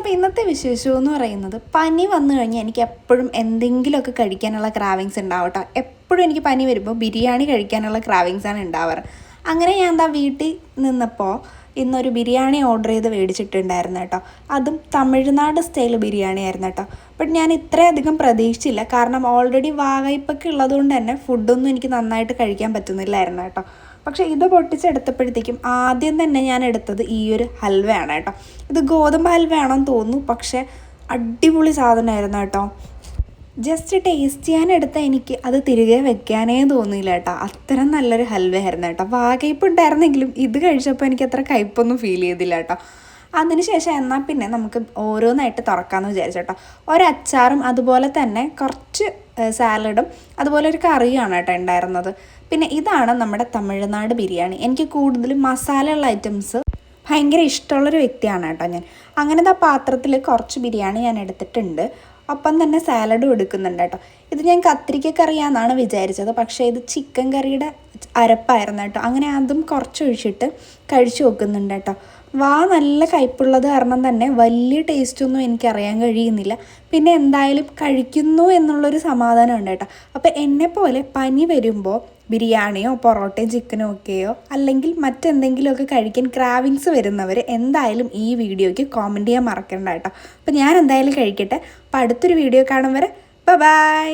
അപ്പോൾ ഇന്നത്തെ വിശേഷം എന്ന് പറയുന്നത് പനി വന്നു കഴിഞ്ഞാൽ എനിക്ക് എപ്പോഴും എന്തെങ്കിലുമൊക്കെ കഴിക്കാനുള്ള ക്രാവിങ്സ് ഉണ്ടാവും കേട്ടോ. എപ്പോഴും എനിക്ക് പനി വരുമ്പോൾ ബിരിയാണി കഴിക്കാനുള്ള ക്രാവിങ്സാണ് ഉണ്ടാവാറ്. അങ്ങനെ ഞാൻ എന്താ വീട്ടിൽ നിന്നപ്പോൾ ഇന്നൊരു ബിരിയാണി ഓർഡർ ചെയ്ത് മേടിച്ചിട്ടുണ്ടായിരുന്നു കേട്ടോ. അതും തമിഴ്നാട് സ്റ്റൈൽ ബിരിയാണി ആയിരുന്നു കേട്ടോ. ബട്ട് ഞാൻ ഇത്രയധികം പ്രതീക്ഷിച്ചില്ല, കാരണം ഓൾറെഡി വാകയിപ്പൊക്കെ ഉള്ളതുകൊണ്ട് തന്നെ ഫുഡൊന്നും എനിക്ക് നന്നായിട്ട് കഴിക്കാൻ പറ്റുന്നില്ലായിരുന്നു കേട്ടോ. പക്ഷേ ഇത് പൊട്ടിച്ചെടുത്തപ്പോഴത്തേക്കും ആദ്യം തന്നെ ഞാൻ എടുത്തത് ഈ ഒരു ഹൽവയാണ് കേട്ടോ. ഇത് ഗോതമ്പ് ഹൽവയാണെന്ന് തോന്നുന്നു, പക്ഷേ അടിപൊളി സാധനമായിരുന്നു കേട്ടോ. ജസ്റ്റ് ടേസ്റ്റ് ചെയ്യാനെടുത്ത എനിക്ക് അത് തിരികെ വെക്കാനേ തോന്നിയില്ല കേട്ടോ. അത്രയും നല്ലൊരു ഹൽവയായിരുന്നു കേട്ടോ. വാകയിപ്പ് ഉണ്ടായിരുന്നെങ്കിലും ഇത് കഴിച്ചപ്പോൾ എനിക്ക് അത്ര കയ്പൊന്നും ഫീൽ ചെയ്തില്ല കേട്ടോ. അതിനുശേഷം എന്നാൽ പിന്നെ നമുക്ക് ഓരോന്നായിട്ട് തുറക്കാമെന്ന് വിചാരിച്ചു കേട്ടോ. ഒരച്ചാറും അതുപോലെ തന്നെ കുറച്ച് സാലഡും അതുപോലെ ഒരു കറിയാണ് കേട്ടോ ഉണ്ടായിരുന്നത്. പിന്നെ ഇതാണ് നമ്മുടെ തമിഴ്നാട് ബിരിയാണി. എനിക്ക് കൂടുതലും മസാലയുള്ള ഐറ്റംസ് ഭയങ്കര ഇഷ്ടമുള്ളൊരു വ്യക്തിയാണ് കേട്ടോ ഞാൻ. അങ്ങനത്തെ ആ പാത്രത്തിൽ കുറച്ച് ബിരിയാണി ഞാൻ എടുത്തിട്ടുണ്ട്. ഒപ്പം തന്നെ സാലഡും എടുക്കുന്നുണ്ട് കേട്ടോ. ഇത് ഞാൻ കത്തിരിക്ക കറിയാണെന്നാണ് വിചാരിച്ചത്, പക്ഷേ ഇത് ചിക്കൻ കറിയുടെ അരപ്പായിരുന്നു കേട്ടോ. അങ്ങനെ അതും കുറച്ച് ഒഴിച്ചിട്ട് കഴിച്ചു നോക്കുന്നുണ്ട് കേട്ടോ. നല്ല കയ്പുള്ളത് കാരണം തന്നെ വലിയ ടേസ്റ്റൊന്നും എനിക്കറിയാൻ കഴിയുന്നില്ല. പിന്നെ എന്തായാലും കഴിക്കുന്നു എന്നുള്ളൊരു സമാധാനം ഉണ്ട് കേട്ടോ. അപ്പോൾ എന്നെപ്പോലെ പനി വരുമ്പോൾ ബിരിയാണിയോ പൊറോട്ടയോ ചിക്കനോ ഒക്കെയോ അല്ലെങ്കിൽ മറ്റെന്തെങ്കിലുമൊക്കെ കഴിക്കാൻ ക്രാവിങ്സ് വരുന്നവർ എന്തായാലും ഈ വീഡിയോയ്ക്ക് കോമൻറ്റ് ചെയ്യാൻ മറക്കണ്ട കേട്ടോ. അപ്പോൾ ഞാൻ എന്തായാലും കഴിക്കട്ടെ. അപ്പോൾ അടുത്തൊരു വീഡിയോ കാണും വരെ ബൈ.